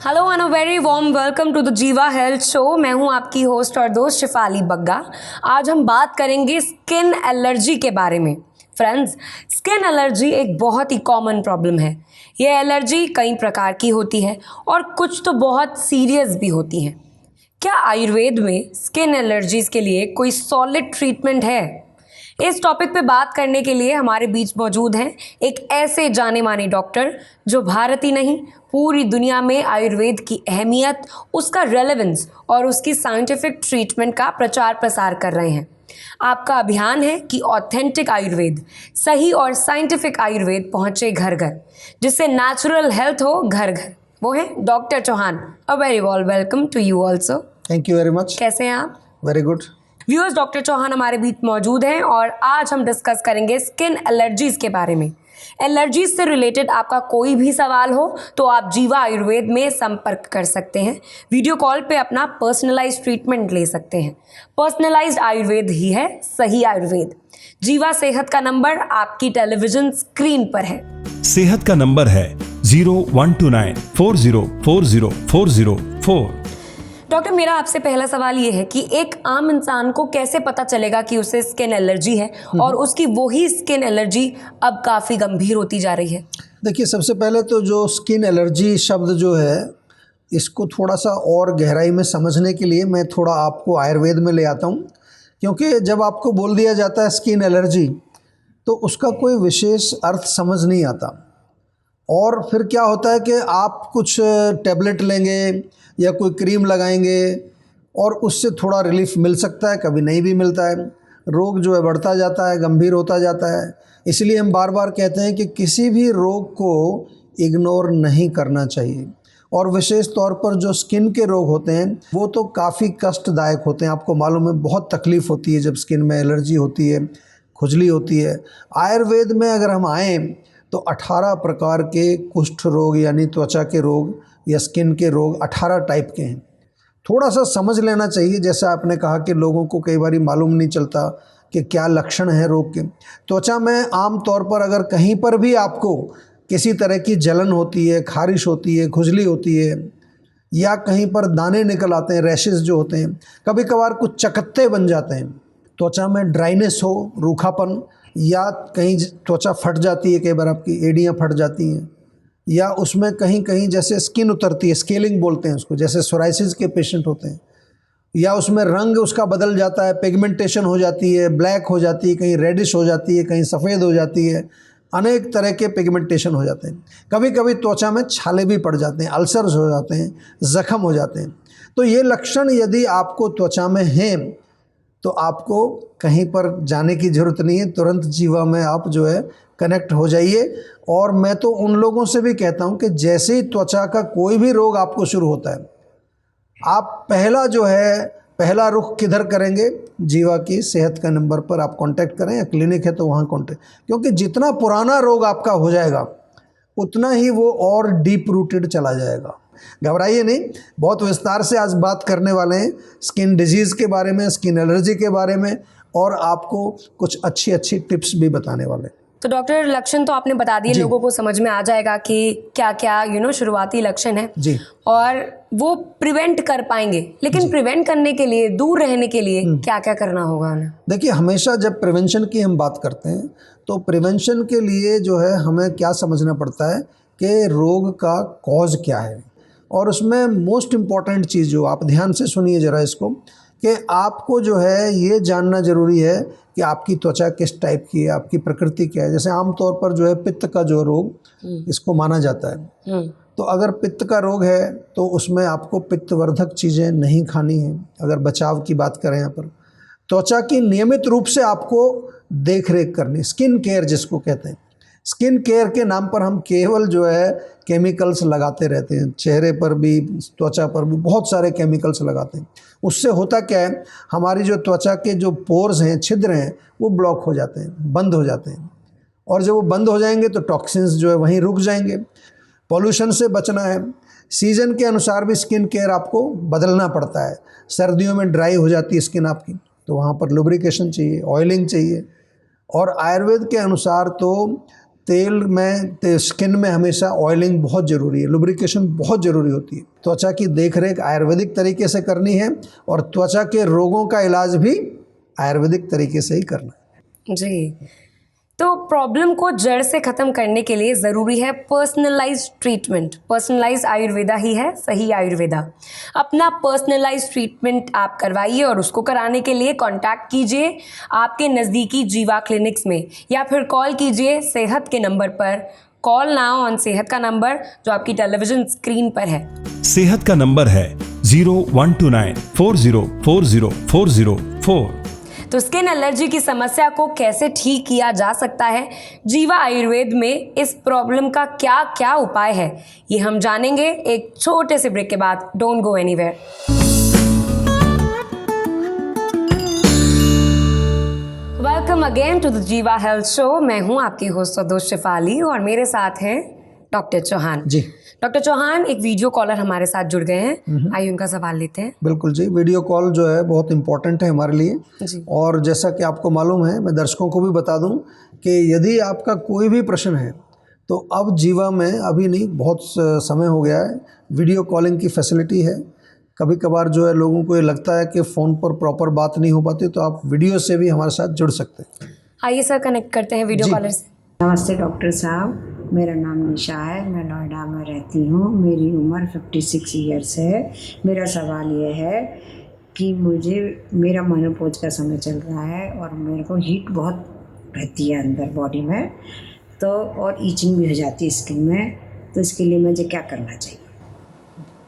Hello and a very warm welcome to the Jiva health show. मैं हूं आपकी host और दोस्त शिफाली बग्गा। आज हम बात करेंगे स्किन एलर्जी के बारे में। फ्रेंड्स, स्किन एलर्जी एक बहुत ही कॉमन प्रॉब्लम है। ये एलर्जी कई प्रकार की होती है और कुछ तो बहुत सीरियस भी होती हैं। क्या आयुर्वेद में स्किन एलर्जीज के लिए कोई सॉलिड ट्रीटमेंट है? इस टॉपिक पे बात करने के लिए हमारे बीच मौजूद हैं एक ऐसे जाने माने डॉक्टर जो भारत ही नहीं पूरी दुनिया में आयुर्वेद की अहमियत, उसका रेलेवेंस और उसकी साइंटिफिक ट्रीटमेंट का प्रचार प्रसार कर रहे हैं। आपका अभियान है कि ऑथेंटिक आयुर्वेद, सही और साइंटिफिक आयुर्वेद पहुंचे घर घर, जिससे नेचुरल हेल्थ हो घर घर। वो है doctor Chauhan. A very warm welcome to you also. Thank you very much. कैसे हैं आप? Very good. Viewers, doctor Chauhan हमारे बीच मौजूद हैं और आज हम डिस्कस करेंगे स्किन एलर्जीज के बारे में। एलर्जीज से रिलेटेड आपका कोई भी सवाल हो तो आप जीवा आयुर्वेद में संपर्क कर सकते हैं। वीडियो कॉल पे अपना पर्सनलाइज्ड ट्रीटमेंट ले सकते हैं। पर्सनलाइज्ड आयुर्वेद ही है सही आयुर्वेद। जीवा सेहत का नंबर आपकी टेलीविजन स्क्रीन पर है। सेहत का नंबर है 012940404004। डॉक्टर, मेरा आपसे पहला सवाल ये है कि एक आम इंसान को कैसे पता चलेगा कि उसे स्किन एलर्जी है और उसकी वही स्किन एलर्जी अब काफ़ी गंभीर होती जा रही है? देखिए, सबसे पहले तो जो स्किन एलर्जी शब्द जो है, इसको थोड़ा सा और गहराई में समझने के लिए मैं थोड़ा आपको आयुर्वेद में ले आता हूँ। क्योंकि जब आपको बोल दिया जाता है स्किन एलर्जी, तो उसका कोई विशेष अर्थ समझ नहीं आता। और फिर क्या होता है कि आप कुछ टैबलेट लेंगे या कोई क्रीम लगाएंगे और उससे थोड़ा रिलीफ मिल सकता है, कभी नहीं भी मिलता है। रोग जो है बढ़ता जाता है, गंभीर होता जाता है। इसलिए हम बार बार कहते हैं कि किसी भी रोग को इग्नोर नहीं करना चाहिए। और विशेष तौर पर जो स्किन के रोग होते हैं वो तो काफ़ी कष्टदायक होते हैं। आपको मालूम है, बहुत तकलीफ़ होती है जब स्किन में एलर्जी होती है, खुजली होती है। आयुर्वेद में अगर हम आएँ तो 18 प्रकार के कुष्ठ रोग यानी त्वचा के रोग या स्किन के रोग 18 टाइप के हैं। थोड़ा सा समझ लेना चाहिए। जैसा आपने कहा कि लोगों को कई बार मालूम नहीं चलता कि क्या लक्षण है रोग के। त्वचा में आम तौर पर अगर कहीं पर भी आपको किसी तरह की जलन होती है, खारिश होती है, खुजली होती है, या कहीं पर दाने निकल आते हैं, रैशेस जो होते हैं, कभी कभार कुछ चकत्ते बन जाते हैं, त्वचा में ड्राइनेस हो, रूखापन, या कहीं त्वचा फट जाती है, कई बार आपकी एड़ियाँ फट जाती हैं, या उसमें कहीं कहीं जैसे स्किन उतरती है, स्केलिंग बोलते हैं उसको, जैसे सोराइसिस के पेशेंट होते हैं, या उसमें रंग उसका बदल जाता है, पिगमेंटेशन हो जाती है, ब्लैक हो जाती है, कहीं रेडिश हो जाती है, कहीं सफ़ेद हो जाती है, अनेक तरह के पिगमेंटेशन हो जाते हैं। कभी कभी त्वचा में छाले भी पड़ जाते हैं, अल्सर्स हो जाते हैं, ज़ख़म हो जाते हैं। तो ये लक्षण यदि आपको त्वचा में हैं तो आपको कहीं पर जाने की ज़रूरत नहीं है, तुरंत जीवा में आप जो है कनेक्ट हो जाइए। और मैं तो उन लोगों से भी कहता हूं कि जैसे ही त्वचा का कोई भी रोग आपको शुरू होता है, आप पहला रुख किधर करेंगे? जीवा की सेहत का नंबर पर आप कांटेक्ट करें, या क्लिनिक है तो वहाँ कांटेक्ट। क्योंकि जितना पुराना रोग आपका हो जाएगा उतना ही वो और डीप रूटेड चला जाएगा। घबराइए नहीं, बहुत विस्तार से आज बात करने वाले हैं स्किन डिजीज़ के बारे में, स्किन एलर्जी के बारे में, और आपको कुछ अच्छी अच्छी टिप्स भी बताने वाले हैं। तो डॉक्टर, लक्षण तो आपने बता दिए, लोगों को समझ में आ जाएगा कि क्या क्या शुरुआती लक्षण है जी, और वो प्रिवेंट कर पाएंगे। लेकिन प्रिवेंट करने के लिए, दूर रहने के लिए क्या क्या करना होगा उन्हें? देखिए, हमेशा जब प्रिवेंशन की हम बात करते हैं तो प्रिवेंशन के लिए जो है हमें क्या समझना पड़ता है कि रोग का कॉज क्या है। और उसमें मोस्ट इम्पॉर्टेंट चीज़ जो आप ध्यान से सुनिए ज़रा इसको, कि आपको जो है ये जानना ज़रूरी है कि आपकी त्वचा किस टाइप की है, आपकी प्रकृति क्या है। जैसे आमतौर पर जो है पित्त का जो रोग इसको माना जाता है, तो अगर पित्त का रोग है तो उसमें आपको पित्तवर्धक चीज़ें नहीं खानी है। अगर बचाव की बात करें यहाँ पर, त्वचा की नियमित रूप से आपको देख रेख करनी, स्किन केयर जिसको कहते हैं। स्किन केयर के नाम पर हम केवल जो है केमिकल्स लगाते रहते हैं, चेहरे पर भी, त्वचा पर भी बहुत सारे केमिकल्स लगाते हैं। उससे होता क्या है, हमारी जो त्वचा के जो पोर्स हैं, छिद्र हैं, वो ब्लॉक हो जाते हैं, बंद हो जाते हैं। और जब वो बंद हो जाएंगे तो टॉक्सिन्स जो है वहीं रुक जाएंगे। पॉल्यूशन से बचना है। सीज़न के अनुसार भी स्किन केयर आपको बदलना पड़ता है। सर्दियों में ड्राई हो जाती है स्किन आपकी, तो वहाँ पर लुब्रिकेशन चाहिए, ऑयलिंग चाहिए। और आयुर्वेद के अनुसार तो तेल में स्किन में हमेशा ऑयलिंग बहुत ज़रूरी है, लुब्रिकेशन बहुत ज़रूरी होती है। त्वचा की देखरेख आयुर्वेदिक तरीके से करनी है और त्वचा के रोगों का इलाज भी आयुर्वेदिक तरीके से ही करना है। जी, तो प्रॉब्लम को जड़ से ख़त्म करने के लिए ज़रूरी है पर्सनलाइज्ड ट्रीटमेंट। पर्सनलाइज्ड आयुर्वेदा ही है सही आयुर्वेदा। अपना पर्सनलाइज्ड ट्रीटमेंट आप करवाइए और उसको कराने के लिए कांटेक्ट कीजिए आपके नज़दीकी जीवा क्लिनिक्स में या फिर कॉल कीजिए सेहत के नंबर पर। कॉल नाउ ऑन सेहत का नंबर जो आपकी टेलीविज़न स्क्रीन पर है। सेहत का नंबर है 0129 4040404। तो स्किन एलर्जी की समस्या को कैसे ठीक किया जा सकता है, जीवा आयुर्वेद में इस प्रॉब्लम का क्या क्या उपाय है, ये हम जानेंगे एक छोटे से ब्रेक के बाद। Don't go anywhere. Welcome again to the Jiva health show. मैं हूं आपकी होस्ट और दोस्त शिफाली और मेरे साथ हैं डॉक्टर चौहान। जी डॉक्टर चौहान, एक वीडियो कॉलर हमारे साथ जुड़ गए हैं, आइए उनका सवाल लेते हैं। बिल्कुल जी, वीडियो कॉल जो है बहुत इम्पोर्टेंट है हमारे लिए। जी। और जैसा कि आपको मालूम है, मैं दर्शकों को भी बता दूं कि यदि आपका कोई भी प्रश्न है तो अब जीवा में अभी नहीं, बहुत समय हो गया है, वीडियो कॉलिंग की फैसिलिटी है। कभी कभार जो है लोगों को ये लगता है कि फ़ोन पर प्रॉपर बात नहीं हो पाती, तो आप वीडियो से भी हमारे साथ जुड़ सकते हैं। आइए सर, कनेक्ट करते हैं वीडियो जी। कॉलर से। नमस्ते डॉक्टर साहब, मेरा नाम निशा है, मैं नोएडा में रहती हूँ। मेरी उम्र 56 ईयर्स है। मेरा सवाल ये है कि मुझे मेरा मेनोपॉज का समय चल रहा है और मेरे को हीट बहुत रहती है अंदर बॉडी में, तो और ईचिंग भी हो जाती है स्किन में, तो इसके लिए मुझे क्या करना चाहिए?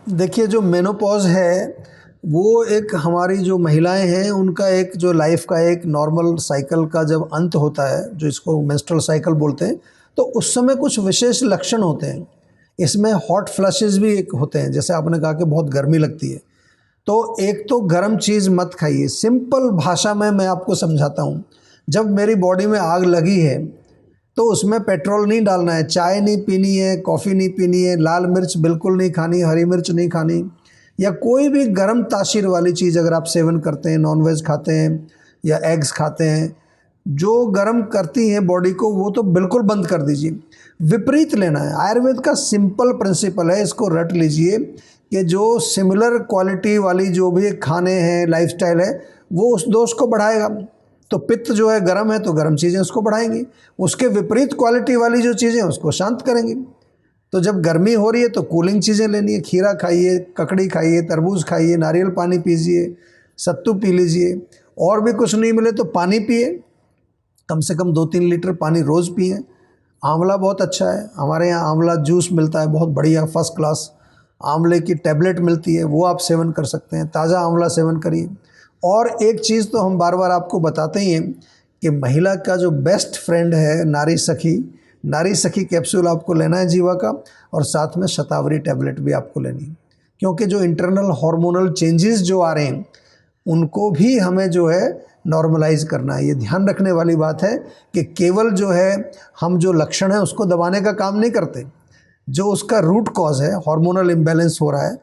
देखिए, जो मेनोपॉज है वो एक हमारी जो महिलाएं हैं उनका एक जो लाइफ का एक नॉर्मल साइकिल का जब अंत होता है, जो इसको मेंस्ट्रुअल साइकिल बोलते हैं, तो उस समय कुछ विशेष लक्षण होते हैं। इसमें हॉट फ्लैशेस भी एक होते हैं, जैसे आपने कहा कि बहुत गर्मी लगती है, तो एक तो गर्म चीज़ मत खाइए। सिंपल भाषा में मैं आपको समझाता हूँ। जब मेरी बॉडी में आग लगी है तो उसमें पेट्रोल नहीं डालना है, चाय नहीं पीनी है, कॉफ़ी नहीं पीनी है, लाल मिर्च बिल्कुल नहीं खानी, हरी मिर्च नहीं खानी, या कोई भी गर्म तासीर वाली चीज़ अगर आप सेवन करते हैं, नॉनवेज खाते हैं या एग्स खाते हैं जो गर्म करती हैं बॉडी को, वो तो बिल्कुल बंद कर दीजिए। विपरीत लेना है। आयुर्वेद का सिंपल प्रिंसिपल है, इसको रट लीजिए कि जो सिमिलर क्वालिटी वाली जो भी खाने हैं, लाइफस्टाइल है, वो उस दोष को बढ़ाएगा। तो पित्त जो है गर्म है तो गर्म चीज़ें उसको बढ़ाएंगी, उसके विपरीत क्वालिटी वाली जो चीज़ें उसको शांत करेंगी। तो जब गर्मी हो रही है तो कूलिंग चीज़ें लेनी है, खीरा खाइए, ककड़ी खाइए, तरबूज खाइए, नारियल पानी पीजिए, सत्तू पी लीजिए, और भी कुछ नहीं मिले तो पानी पिए, कम से कम 2-3 लीटर पानी रोज़ पिए। आंवला बहुत अच्छा है, हमारे यहाँ आंवला जूस मिलता है, बहुत बढ़िया फर्स्ट क्लास। आंवले की टैबलेट मिलती है, वो आप सेवन कर सकते हैं, ताज़ा आंवला सेवन करिए। और एक चीज़ तो हम बार बार आपको बताते ही हैं कि महिला का जो बेस्ट फ्रेंड है नारी सखी, नारी सखी कैप्सूल आपको लेना है जीवा का, और साथ में शतावरी टैबलेट भी आपको लेनी है, क्योंकि जो इंटरनल हार्मोनल चेंजेस जो आ रहे हैं उनको भी हमें जो है नॉर्मलाइज करना है। ये ध्यान रखने वाली बात है कि केवल जो है हम जो लक्षण है उसको दबाने का काम नहीं करते, जो उसका रूट कॉज है, हार्मोनल इम्बैलेंस हो रहा है,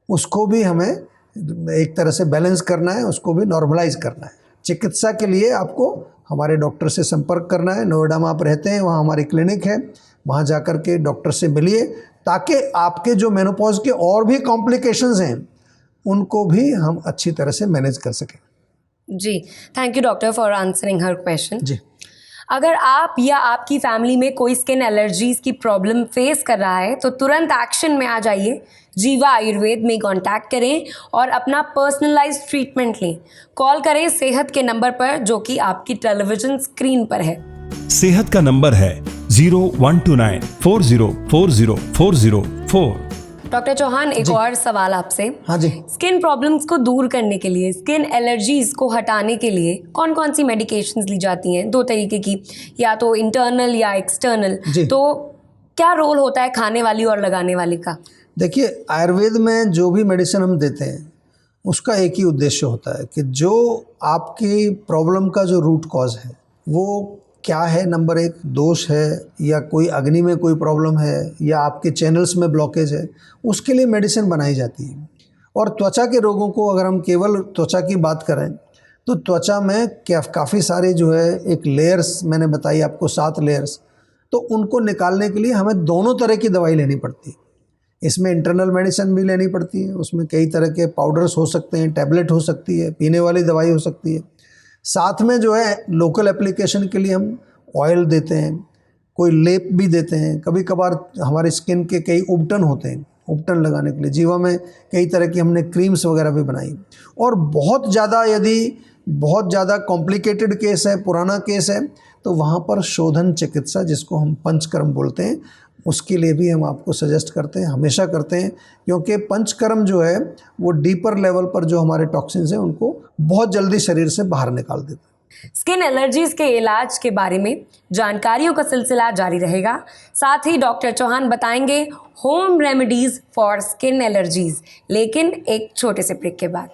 उसको भी हमें एक तरह से बैलेंस करना है, उसको भी नॉर्मलाइज करना है। चिकित्सा के लिए आपको हमारे डॉक्टर से संपर्क करना है। नोएडा में आप रहते हैं, वहाँ हमारी क्लिनिक है, वहाँ जाकर के डॉक्टर से मिलिए, ताकि आपके जो मेनोपॉज के और भी कॉम्प्लिकेशंस हैं उनको भी हम अच्छी तरह से मैनेज कर सकें। जी, thank you doctor for answering हर क्वेश्चन। जी। अगर आप या आपकी फैमिली में कोई स्किन एलर्जीज की प्रॉब्लम फेस कर रहा है तो तुरंत एक्शन में आ जाइए, जीवा आयुर्वेद में कांटेक्ट करें और अपना पर्सनलाइज्ड ट्रीटमेंट लें। कॉल करें सेहत के नंबर पर जो कि आपकी टेलीविजन स्क्रीन पर है। सेहत का नंबर है 0129 4040404। डॉक्टर चौहान, एक और सवाल आपसे। हाँ जी। स्किन प्रॉब्लम्स को दूर करने के लिए, स्किन एलर्जीज को हटाने के लिए कौन कौन सी मेडिकेशंस ली जाती हैं? 2 तरीके की, या तो इंटरनल या एक्सटर्नल। जी। तो क्या रोल होता है खाने वाली और लगाने वाली का? देखिए, आयुर्वेद में जो भी मेडिसिन हम देते हैं उसका एक ही उद्देश्य होता है कि जो आपकी प्रॉब्लम का जो रूट कॉज है वो क्या है, नंबर 1 दोष है या कोई अग्नि में कोई प्रॉब्लम है या आपके चैनल्स में ब्लॉकेज है, उसके लिए मेडिसिन बनाई जाती है। और त्वचा के रोगों को अगर हम केवल त्वचा की बात करें तो त्वचा में काफ़ी सारे जो है एक लेयर्स मैंने बताई आपको, 7 लेयर्स। तो उनको निकालने के लिए हमें दोनों तरह की दवाई लेनी पड़ती है। इसमें इंटरनल मेडिसिन भी लेनी पड़ती है, उसमें कई तरह के पाउडर्स हो सकते हैं, टैबलेट हो सकती है, पीने वाली दवाई हो सकती है। साथ में जो है लोकल एप्लीकेशन के लिए हम ऑयल देते हैं, कोई लेप भी देते हैं। कभी कभार हमारे स्किन के कई उपटन होते हैं, उपटन लगाने के लिए जीवा में कई तरह की हमने क्रीम्स वगैरह भी बनाई। और बहुत ज़्यादा कॉम्प्लिकेटेड केस है, पुराना केस है, तो वहाँ पर शोधन चिकित्सा जिसको हम पंचकर्म बोलते हैं, उसके लिए भी हम आपको सजेस्ट करते हैं, हमेशा करते हैं, क्योंकि पंचकर्म जो है वो डीपर लेवल पर जो हमारे टॉक्सिन्स हैं उनको बहुत जल्दी शरीर से बाहर निकाल देते हैं। स्किन एलर्जीज के इलाज के बारे में जानकारियों का सिलसिला जारी रहेगा। साथ ही डॉक्टर चौहान बताएंगे home remedies for skin allergies, लेकिन एक छोटे से ब्रेक के बाद।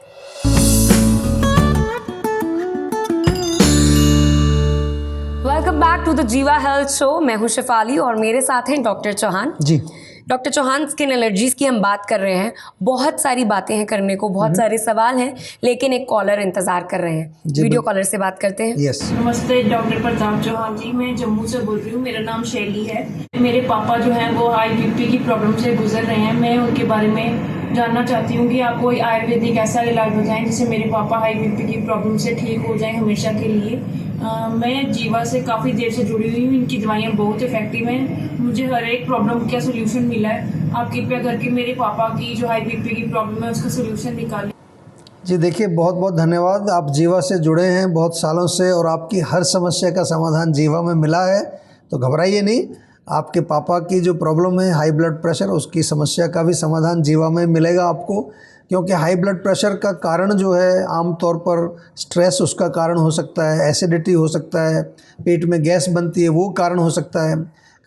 Welcome back to the Jiva health show. मैं हूं शिफाली और मेरे साथ हैं डॉक्टर चौहान जी। डॉक्टर चौहान, स्किन एलर्जीज की हम बात कर रहे हैं। बहुत सारी बातें हैं करने को, बहुत सारे सवाल हैं, लेकिन एक कॉलर इंतजार कर रहे हैं। वीडियो कॉलर से बात करते हैं। यस। नमस्ते डॉक्टर प्रताप चौहान जी, मैं जम्मू से बोल रही हूँ। मेरा नाम शैली है। मेरे पापा जो हैं वो हाई बीपी की प्रॉब्लम से गुजर रहे हैं। मैं उनके बारे में जानना चाहती हूँ कि आप कोई आयुर्वेदिक ऐसा इलाज बताएं जिससे मेरे पापा हाई बीपी की प्रॉब्लम से ठीक हो जाएं हमेशा के लिए। मैं जीवा से काफ़ी देर से जुड़ी हुई हूँ। इनकी दवाइयाँ बहुत इफेक्टिव हैं। मुझे हर एक प्रॉब्लम का सोल्यूशन मिला है। आप कृपया करके मेरे पापा की जो हाई बीपी की प्रॉब्लम है उसका सोल्यूशन निकालें। जी देखिए, बहुत बहुत धन्यवाद। आप जीवा से जुड़े हैं बहुत सालों से और आपकी हर समस्या का समाधान जीवा में मिला है, तो घबराइए नहीं। आपके पापा की जो प्रॉब्लम है हाई ब्लड प्रेशर, उसकी समस्या का भी समाधान जीवा में मिलेगा आपको। क्योंकि हाई ब्लड प्रेशर का कारण जो है आमतौर पर स्ट्रेस उसका कारण हो सकता है, एसिडिटी हो सकता है, पेट में गैस बनती है वो कारण हो सकता है,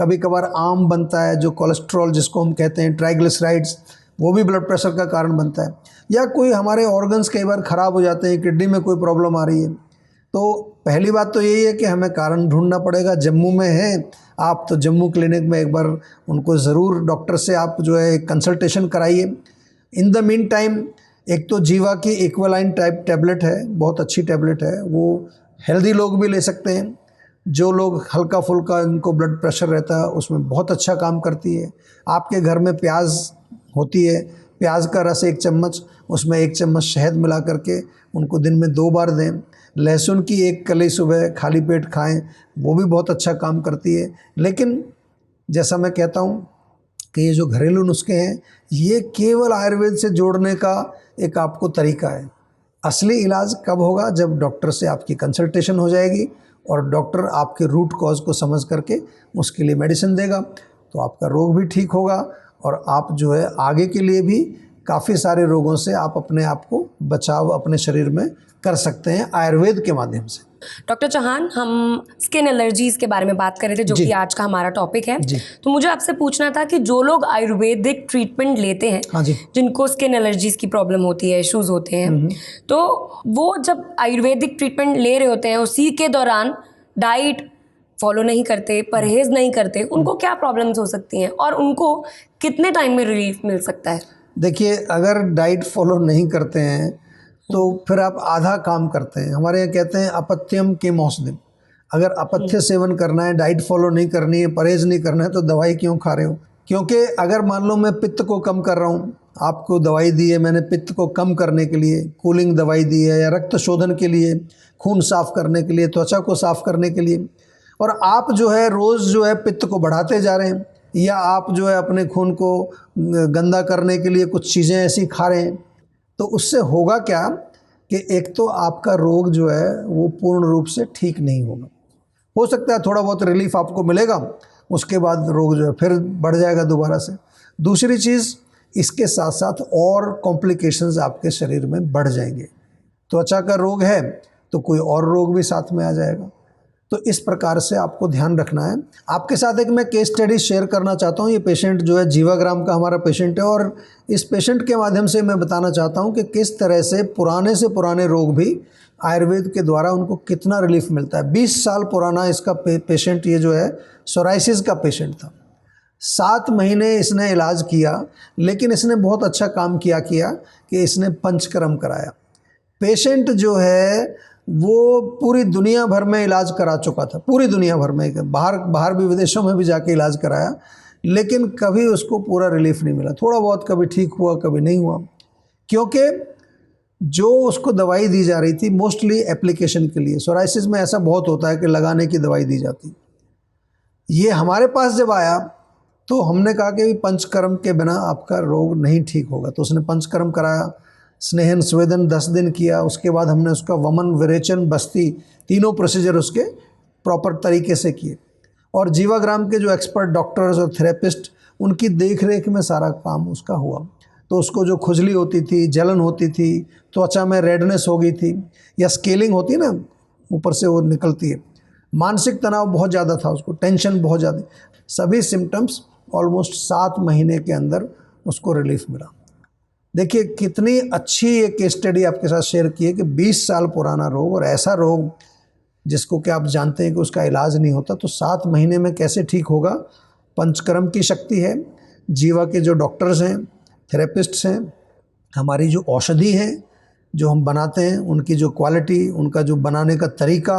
कभी कभार आम बनता है जो कोलेस्ट्रॉल जिसको हम कहते हैं, ट्राइग्लिसराइड्स, वो भी ब्लड प्रेशर का कारण बनता है। या कोई हमारे ऑर्गन्स कई बार ख़राब हो जाते हैं, किडनी में कोई प्रॉब्लम आ रही है, तो पहली बात तो यही है कि हमें कारण ढूंढना पड़ेगा। जम्मू में हैं आप तो जम्मू क्लिनिक में एक बार उनको ज़रूर डॉक्टर से आप जो है कंसल्टेशन कराइए। इन द मीन टाइम एक तो जीवा की इक्वलाइन टाइप टैबलेट है, बहुत अच्छी टैबलेट है, वो हेल्दी लोग भी ले सकते हैं। जो लोग हल्का फुल्का इनको ब्लड प्रेशर रहता है उसमें बहुत अच्छा काम करती है। आपके घर में प्याज होती है, प्याज का रस 1 चम्मच, उसमें 1 चम्मच शहद मिला करके उनको दिन में 2 बार दें। लहसुन की 1 कली सुबह खाली पेट खाएं, वो भी बहुत अच्छा काम करती है। लेकिन जैसा मैं कहता हूँ कि ये जो घरेलू नुस्खे हैं ये केवल आयुर्वेद से जोड़ने का एक आपको तरीका है। असली इलाज कब होगा? जब डॉक्टर से आपकी कंसल्टेशन हो जाएगी और डॉक्टर आपके रूट कॉज को समझ करके उसके लिए मेडिसिन देगा, तो आपका रोग भी ठीक होगा और आप जो है आगे के लिए भी काफ़ी सारे रोगों से आप अपने आप को बचाव अपने शरीर में कर सकते हैं आयुर्वेद के माध्यम से। डॉक्टर चौहान, हम स्किन एलर्जीज के बारे में बात कर रहे थे जो कि आज का हमारा टॉपिक है। तो मुझे आपसे पूछना था कि जो लोग आयुर्वेदिक ट्रीटमेंट लेते हैं, हाँ जी, जिनको स्किन एलर्जीज की प्रॉब्लम होती है, इश्यूज होते हैं, तो वो जब आयुर्वेदिक ट्रीटमेंट ले रहे होते हैं उसी के दौरान डाइट फॉलो नहीं करते, परहेज नहीं करते, उनको क्या प्रॉब्लम्स हो सकती हैं और उनको कितने टाइम में रिलीफ मिल सकता है? देखिए, अगर डाइट फॉलो नहीं करते हैं तो फिर आप आधा काम करते हैं। हमारे यहाँ कहते हैं अपथ्यम के औषधिम। अगर अपथ्य सेवन करना है, डाइट फॉलो नहीं करनी है, परहेज नहीं करना है, तो दवाई क्यों खा रहे हो? क्योंकि अगर मान लो मैं पित्त को कम कर रहा हूँ, आपको दवाई दी है मैंने पित्त को कम करने के लिए, कूलिंग दवाई दी है, या रक्त शोधन के लिए, खून साफ करने के लिए, त्वचा को साफ करने के लिए, और आप जो है रोज़ जो है पित्त को बढ़ाते जा रहे हैं, या आप जो है अपने खून को गंदा करने के लिए कुछ चीज़ें ऐसी खा रहे हैं, तो उससे होगा क्या कि एक तो आपका रोग जो है वो पूर्ण रूप से ठीक नहीं होगा। हो सकता है थोड़ा बहुत रिलीफ आपको मिलेगा, उसके बाद रोग जो है फिर बढ़ जाएगा दोबारा से। दूसरी चीज़, इसके साथ साथ और कॉम्प्लिकेशंस आपके शरीर में बढ़ जाएंगे। त्वचा का रोग है तो कोई और रोग भी साथ में आ जाएगा। तो इस प्रकार से आपको ध्यान रखना है। आपके साथ एक मैं केस स्टडी शेयर करना चाहता हूँ। ये पेशेंट जो है जीवाग्राम का हमारा पेशेंट है, और इस पेशेंट के माध्यम से मैं बताना चाहता हूँ कि किस तरह से पुराने रोग भी आयुर्वेद के द्वारा उनको कितना रिलीफ मिलता है। 20 साल पुराना इसका पेशेंट, ये जो है सोराइसिस का पेशेंट था। 7 महीने इसने इलाज किया, लेकिन इसने बहुत अच्छा काम किया कि इसने पंचकर्म कराया। पेशेंट जो है वो पूरी दुनिया भर में इलाज करा चुका था, पूरी दुनिया भर में, बाहर भी, विदेशों में भी जाके इलाज कराया, लेकिन कभी उसको पूरा रिलीफ नहीं मिला। थोड़ा बहुत कभी ठीक हुआ, कभी नहीं हुआ, क्योंकि जो उसको दवाई दी जा रही थी मोस्टली एप्लीकेशन के लिए। सोराइसिस में ऐसा बहुत होता है कि लगाने की दवाई दी जाती। ये हमारे पास जब आया तो हमने कहा कि पंचकर्म के बिना आपका रोग नहीं ठीक होगा। तो उसने पंचकर्म कराया, स्नेहन स्वेदन 10 दिन किया, उसके बाद हमने उसका वमन, विरेचन, बस्ती, तीनों प्रोसीजर उसके प्रॉपर तरीके से किए। और जीवाग्राम के जो एक्सपर्ट डॉक्टर्स और थेरेपिस्ट, उनकी देख रेख में सारा काम उसका हुआ। तो उसको जो खुजली होती थी, जलन होती थी, त्वचा में रेडनेस हो गई थी, या स्केलिंग होती है ना, ऊपर से वो निकलती है, मानसिक तनाव बहुत ज़्यादा था उसको, टेंशन बहुत ज़्यादा, सभी सिम्टम्स ऑलमोस्ट 7 महीने के अंदर उसको रिलीफ मिला। देखिए कितनी अच्छी ये केस स्टडी आपके साथ शेयर की है कि 20 साल पुराना रोग, और ऐसा रोग जिसको कि आप जानते हैं कि उसका इलाज नहीं होता, तो 7 महीने में कैसे ठीक होगा। पंचकर्म की शक्ति है, जीवा के जो डॉक्टर्स हैं, थेरेपिस्ट्स हैं, हमारी जो औषधि है जो हम बनाते हैं, उनकी जो क्वालिटी, उनका जो बनाने का तरीका,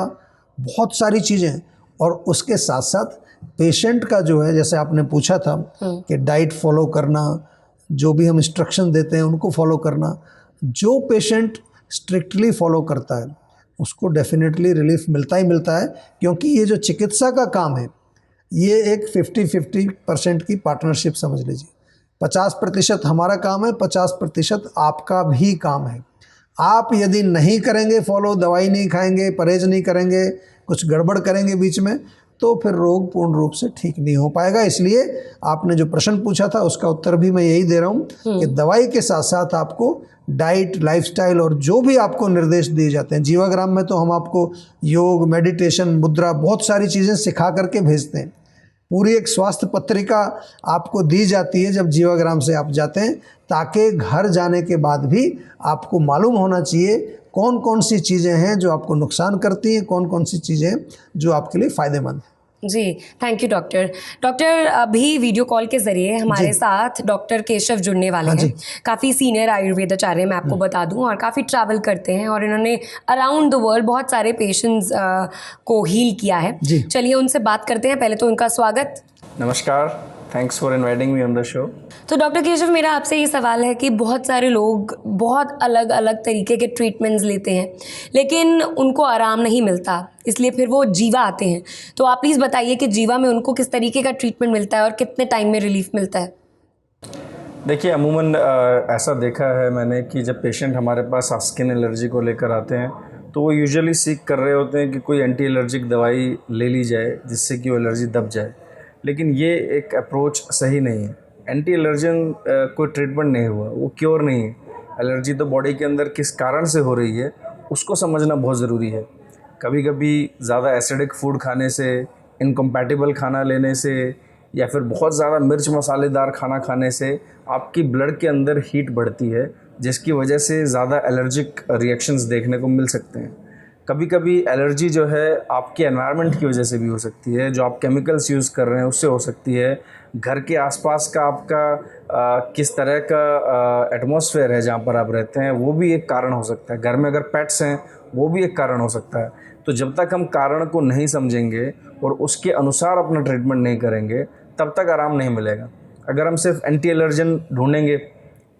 बहुत सारी चीज़ें। और उसके साथ साथ पेशेंट का जो है, जैसे आपने पूछा था कि डाइट फॉलो करना, जो भी हम इंस्ट्रक्शन देते हैं उनको फॉलो करना, जो पेशेंट स्ट्रिक्टली फॉलो करता है उसको डेफिनेटली रिलीफ मिलता ही मिलता है। क्योंकि ये जो चिकित्सा का काम है, ये एक 50-50% की पार्टनरशिप समझ लीजिए। 50% हमारा काम है, 50% आपका भी काम है। आप यदि नहीं करेंगे फॉलो, दवाई नहीं खाएंगे, परहेज नहीं करेंगे, कुछ गड़बड़ करेंगे बीच में, तो फिर रोग पूर्ण रूप से ठीक नहीं हो पाएगा। इसलिए आपने जो प्रश्न पूछा था उसका उत्तर भी मैं यही दे रहा हूँ कि दवाई के साथ साथ आपको डाइट, लाइफस्टाइल और जो भी आपको निर्देश दिए जाते हैं, जीवाग्राम में तो हम आपको योग, मेडिटेशन, मुद्रा, बहुत सारी चीज़ें सिखा करके भेजते हैं। पूरी एक स्वास्थ्य पत्रिका आपको दी जाती है जब जीवाग्राम से आप जाते हैं, ताकि घर जाने के बाद भी आपको मालूम होना चाहिए कौन कौन सी चीज़ें हैं जो आपको नुकसान करती हैं, कौन कौन सी चीज़ें जो आपके लिए फ़ायदेमंद हैं। जी, थैंक यू डॉक्टर। डॉक्टर, अभी वीडियो कॉल के ज़रिए हमारे साथ डॉक्टर केशव जुड़ने वाले हैं। काफ़ी सीनियर आयुर्वेदाचार्य, मैं आपको बता दूं, और काफ़ी ट्रैवल करते हैं, और इन्होंने अराउंड द वर्ल्ड बहुत सारे पेशेंट्स को हील किया है। चलिए उनसे बात करते हैं। पहले तो उनका स्वागत। नमस्कार, thanks for inviting me on the show. तो डॉक्टर केशव, मेरा आपसे ये सवाल है कि बहुत सारे लोग बहुत अलग अलग तरीके के ट्रीटमेंट्स लेते हैं, लेकिन उनको आराम नहीं मिलता, इसलिए फिर वो जीवा आते हैं। तो आप प्लीज़ बताइए कि जीवा में उनको किस तरीके का ट्रीटमेंट मिलता है और कितने टाइम में रिलीफ मिलता है। देखिए, अमूमन ऐसा देखा है मैंने कि जब पेशेंट हमारे पास स्किन एलर्जी को लेकर आते हैं तो वो यूजुअली सीख कर रहे होते हैं कि कोई एंटी एलर्जिक दवाई ले ली जाए जिससे कि वो एलर्जी दब जाए, लेकिन ये एक अप्रोच सही नहीं है। एंटी एलर्जन कोई ट्रीटमेंट नहीं हुआ, वो क्योर नहीं है। एलर्जी तो बॉडी के अंदर किस कारण से हो रही है उसको समझना बहुत ज़रूरी है। कभी कभी ज़्यादा एसिडिक फूड खाने से, इनकम्पैटिबल खाना लेने से, या फिर बहुत ज़्यादा मिर्च मसालेदार खाना खाने से आपकी ब्लड के अंदर हीट बढ़ती है, जिसकी वजह से ज़्यादा एलर्जिक रिएक्शंस देखने को मिल सकते हैं। कभी कभी एलर्जी जो है आपके एनवायरनमेंट की वजह से भी हो सकती है, जो आप केमिकल्स यूज़ कर रहे हैं उससे हो सकती है। घर के आसपास का आपका किस तरह का एटमॉस्फेयर है जहाँ पर आप रहते हैं, वो भी एक कारण हो सकता है। घर में अगर पेट्स हैं वो भी एक कारण हो सकता है। तो जब तक हम कारण को नहीं समझेंगे और उसके अनुसार अपना ट्रीटमेंट नहीं करेंगे, तब तक आराम नहीं मिलेगा। अगर हम सिर्फ एंटी एलर्जन ढूंढेंगे,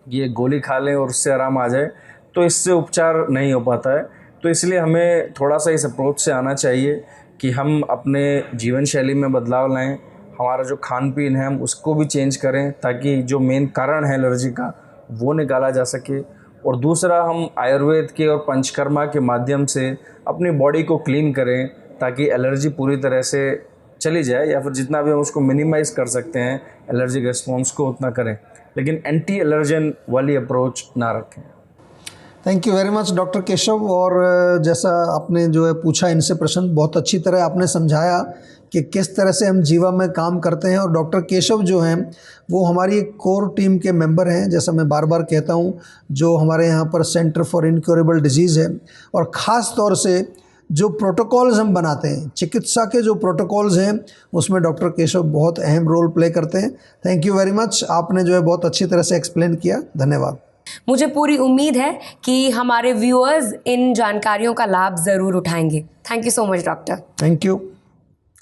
ये गोली खा लें और उससे आराम आ जाए, तो इससे उपचार नहीं हो पाता है। तो इसलिए हमें थोड़ा सा इस अप्रोच से आना चाहिए कि हम अपने जीवन शैली में बदलाव लाएं, हमारा जो खान पीन है हम उसको भी चेंज करें, ताकि जो मेन कारण है एलर्जी का वो निकाला जा सके। और दूसरा, हम आयुर्वेद के और पंचकर्मा के माध्यम से अपनी बॉडी को क्लीन करें, ताकि एलर्जी पूरी तरह से चली जाए, या फिर जितना भी हम उसको मिनिमाइज़ कर सकते हैं एलर्जिक रिस्पॉन्स को उतना करें, लेकिन एंटी एलर्जन वाली अप्रोच ना रखें। Thank you very much doctor Keshav. और जैसा आपने जो है पूछा इनसे प्रश्न, बहुत अच्छी तरह आपने समझाया कि किस तरह से हम जीवा में काम करते हैं। और डॉक्टर केशव जो हैं वो हमारी एक कोर टीम के मेंबर हैं, जैसा मैं बार बार कहता हूं, जो हमारे यहाँ पर सेंटर फॉर इनक्योरेबल डिजीज़ है। और ख़ास तौर से जो प्रोटोकॉल्स हम बनाते हैं, चिकित्सा के जो प्रोटोकॉल्स हैं, उसमें डॉक्टर केशव बहुत अहम रोल प्ले करते हैं। थैंक यू वेरी मच, आपने जो है बहुत अच्छी तरह से एक्सप्लेन किया। धन्यवाद। मुझे पूरी उम्मीद है कि हमारे व्यूअर्स इन जानकारियों का लाभ ज़रूर उठाएंगे। Thank you so much doctor. Thank you.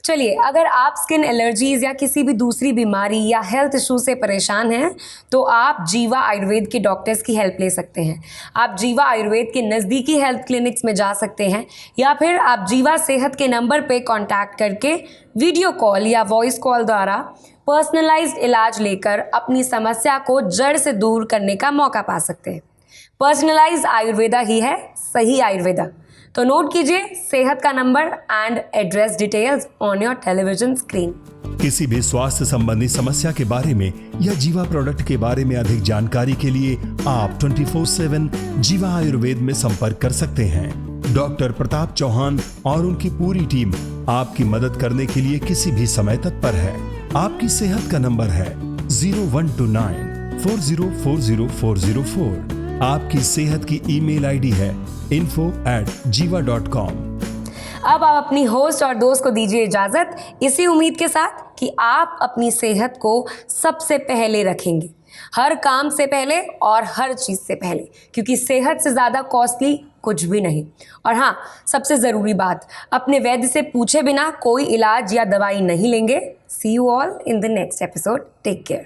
चलिए, अगर आप स्किन एलर्जीज़ या किसी भी दूसरी बीमारी या हेल्थ इशू से परेशान हैं तो आप जीवा आयुर्वेद के डॉक्टर्स की हेल्प ले सकते हैं। आप जीवा आयुर्वेद के नज़दीकी हेल्थ क्लिनिक्स में जा सकते हैं या फिर आप जीवा सेहत के नंबर पे कांटेक्ट करके वीडियो कॉल या वॉइस कॉल द्वारा पर्सनलाइज्ड इलाज लेकर अपनी समस्या को जड़ से दूर करने का मौका पा सकते हैं। पर्सनलाइज्ड आयुर्वेदा ही है सही आयुर्वेदा। तो नोट कीजिए सेहत का number and address details on your television screen. किसी भी स्वास्थ्य संबंधी समस्या के बारे में या जीवा प्रोडक्ट के बारे में अधिक जानकारी के लिए आप 24/7 जीवा आयुर्वेद में संपर्क कर सकते हैं। डॉक्टर प्रताप चौहान और उनकी पूरी टीम आपकी मदद करने के लिए किसी भी समय तत्पर है। आपकी सेहत का नंबर है 0129 40400404। आपकी सेहत की ईमेल आईडी है info@jiva.com। अब आप अपनी होस्ट और दोस्त को दीजिए इजाज़त, इसी उम्मीद के साथ कि आप अपनी सेहत को सबसे पहले रखेंगे, हर काम से पहले और हर चीज़ से पहले, क्योंकि सेहत से ज़्यादा कॉस्टली कुछ भी नहीं। और हाँ, सबसे ज़रूरी बात, अपने वैद्य से पूछे बिना कोई इलाज या दवाई नहीं लेंगे। See you all in the next episode. Take care.